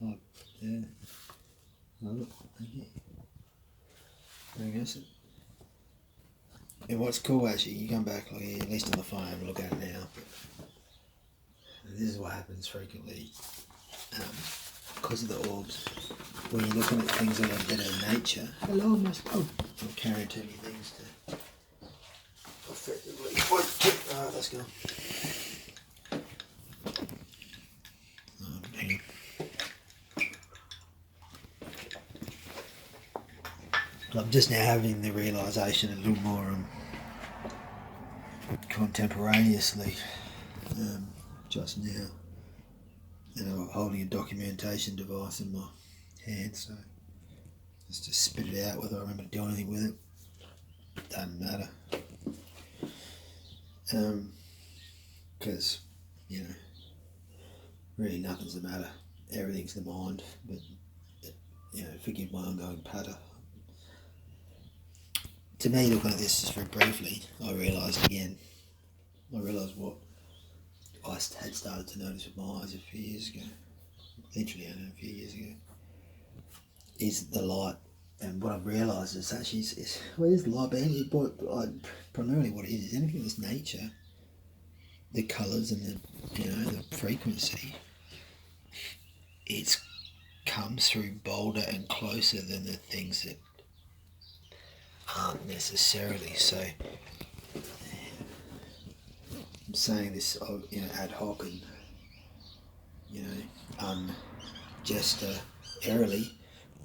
Oh, yeah. Oh, look, thank you. Very nice. And what's cool actually, you come back like here, at least on the phone, have a look at it now. And this is what happens frequently because of the orbs. When you're looking at things that are better in nature, hello, must I'm carrying too many things to effectively. Alright, let's go. Hang on. I'm just now having the realisation a little more contemporaneously, just now, and I'm holding a documentation device in my hand, so just to spit it out. Whether I remember to do anything with it doesn't matter, because really nothing's the matter. Everything's the mind. But forgive my ongoing patter. To me, looking at this just very briefly, I realised what I had started to notice with my eyes a few years ago, literally only a few years ago, is the light. And what I've realised is actually, is the light, but primarily what it is anything that's nature, the colours and the frequency, it comes through bolder and closer than the things that aren't necessarily. So I'm saying this ad hoc and ungesturally.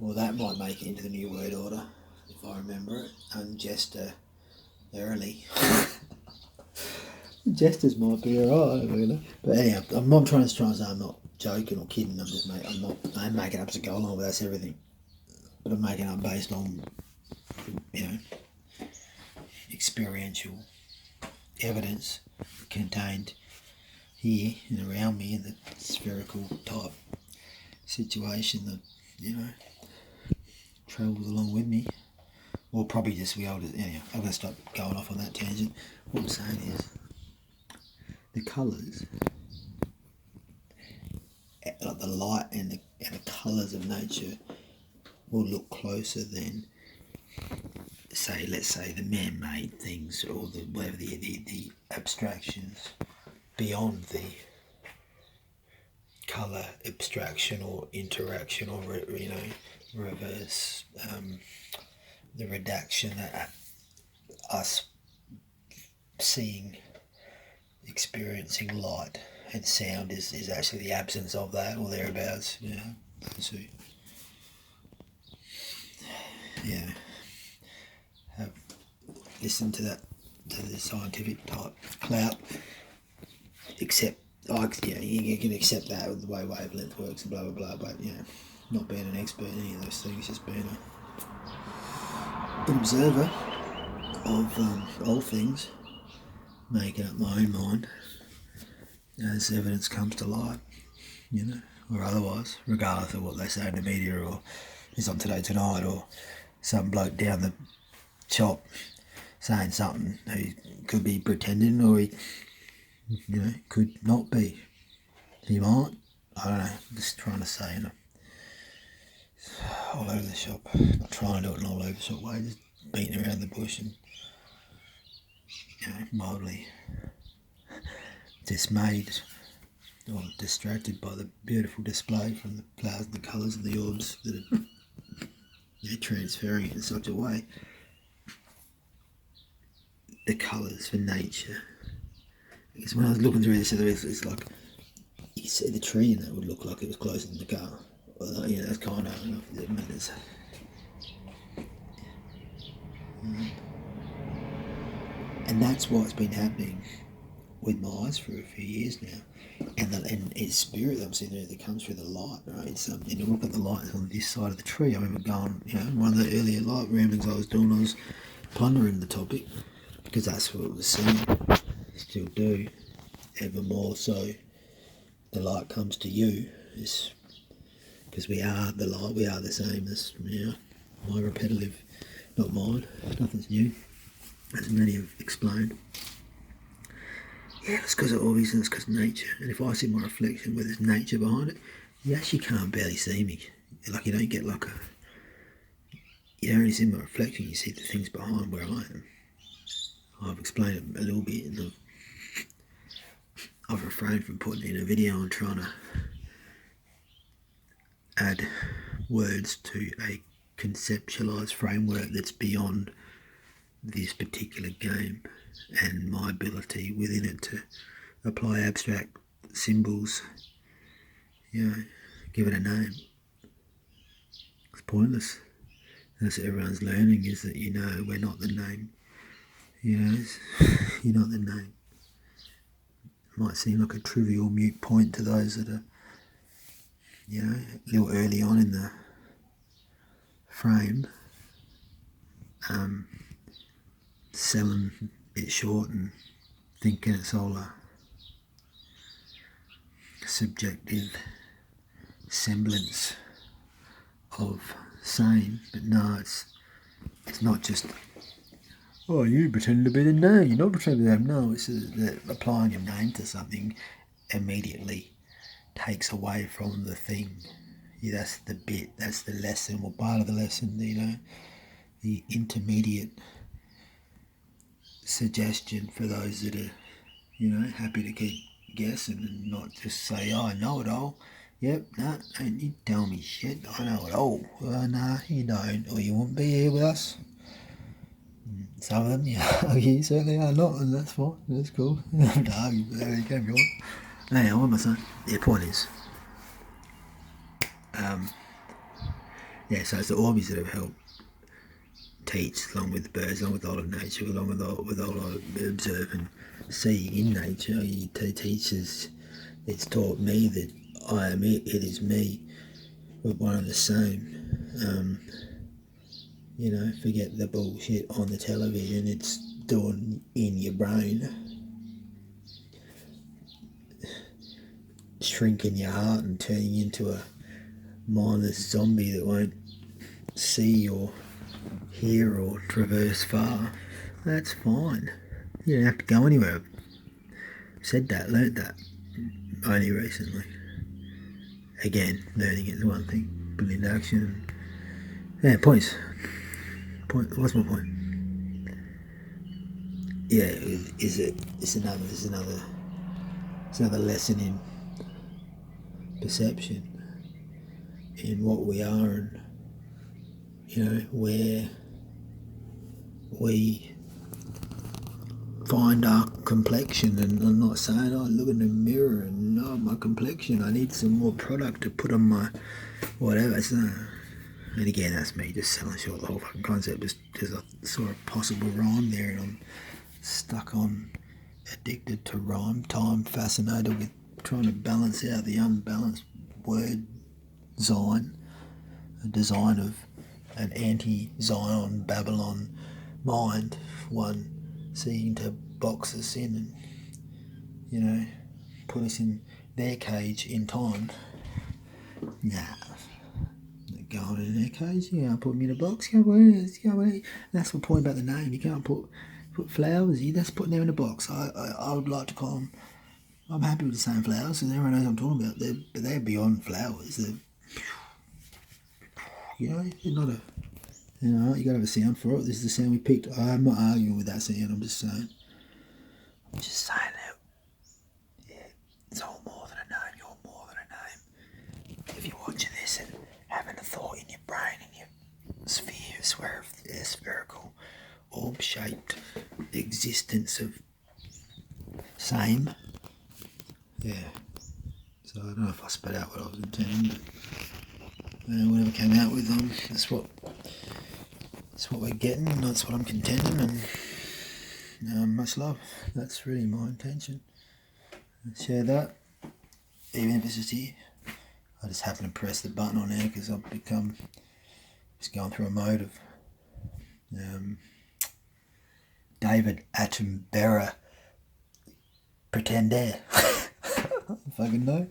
Well, that might make it into the new word order if I remember it. Ungesturally. Jesters might be alright, really. But anyhow, I'm trying to say I'm not joking or kidding. I'm making up as I go along, but that's everything. But I'm making up based on experiential evidence contained here and around me in the spherical type situation that travels along with me. Or probably just anyhow, I'm going to stop going off on that tangent. What I'm saying is the colours, like the light and the colours of nature, will look closer than, let's say the man-made things or the abstractions beyond the colour abstraction or interaction or reverse, the redaction that us seeing, experiencing light and sound is actually the absence of that or thereabouts. Those who have listened to the scientific type clout, except you can accept that with the way wavelength works and blah blah blah, but not being an expert in any of those things, just being an observer of all things, making up my own mind as evidence comes to light, or otherwise, regardless of what they say in the media or is on Today Tonight or some bloke down the shop saying something who could be pretending or he could not be. He might, I don't know, just trying to say all over the shop, not trying to do it in all over the shop way, just beating around the bush and mildly dismayed or distracted by the beautiful display from the flowers and the colours and the orbs that are transferring it in such a way. The colours for nature. Because when I was looking through this, it's like you could see the tree and that would look like it was closer than the car. Well, that's kind of enough. It matters. And that's what's been happening with my eyes for a few years now. And it's spirit that I'm seeing there that comes through the light, right? It's you look at the light on this side of the tree. I remember going, one of the earlier light ramblings I was doing, I was pondering the topic because that's what it was seeing. Still do, ever more so. The light comes to you, because we are the light. We are the same as my repetitive, not mine. Nothing's new, as many have explained. Yeah, it's because of obvious and it's because of nature. And if I see my reflection where there's nature behind it, you actually can't barely see me. Like you don't get like a, you don't really see my reflection, you see the things behind where I am. I've explained it a little bit and I've refrained from putting in a video and trying to add words to a conceptualised framework that's beyond this particular game and my ability within it to apply abstract symbols, give it a name. It's pointless. That's what everyone's learning, is that we're not the name. You're not the name. It might seem like a trivial mute point to those that are a little early on in the frame, selling it short and thinking it's all a subjective semblance of same, but no, it's not just, oh, you pretend to be the name, you're not pretending to be the name. No, it's that applying a name to something immediately takes away from the thing. That's the bit, that's the lesson, or part of the lesson, the intermediate suggestion for those that are, happy to keep guessing and not just say, oh, I know it all. Yep, nah, don't you tell me shit, I know it all. Nah, you don't, or you wouldn't be here with us. Some of them, you certainly are not, and that's fine, that's cool. No, you can be on. Hey, what am I saying? The point is, so it's the Orbeez that have helped teach, along with the birds, along with all of nature, along with all I observe and see in nature. It teaches, it's taught me that I am it, it is me, we're one and the same. Forget the bullshit on the television, it's doing in your brain, shrinking your heart and turning you into a mindless zombie that won't see or hear or traverse far. That's fine. You don't have to go anywhere. I've said that, learnt that only recently. Again, learning is one thing, putting into action. Points. What's my point? It's another lesson in perception, in what we are, and where we find our complexion. And I'm not saying, oh, look in the mirror and my complexion, I need some more product to put on my whatever. And again, that's me just selling short the whole fucking concept. Just I saw a possible rhyme there, and I'm stuck on, addicted to rhyme time, fascinated with trying to balance out the unbalanced word-zigned, a design of an anti-Zion Babylon mind, one seeking to box us in and, put us in their cage in time. Nah. Going in their cage, you can't put me in a box, you can't put that's the point about the name, you can't put flowers, that's putting them in a box. I would like to call them, I'm happy with the same flowers, and everyone knows what I'm talking about, but they're beyond flowers, they're not a, you gotta have a sound for it. This is the sound we picked. I'm not arguing with that sound, I'm just saying that, it's all more than a name, you're more than a name. If you're watching this and having a thought in your brain, in your spherical, orb-shaped existence of same. So I don't know if I spit out what I was intending, but whatever came out with, that's what we're getting, and that's what I'm contending, and much love. That's really my intention. Share that, even if it's just here. I just happen to press the button on there because I've become just going through a mode of David Attenborough pretender. I fucking know.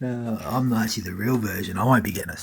I'm not actually the real version. I won't be getting a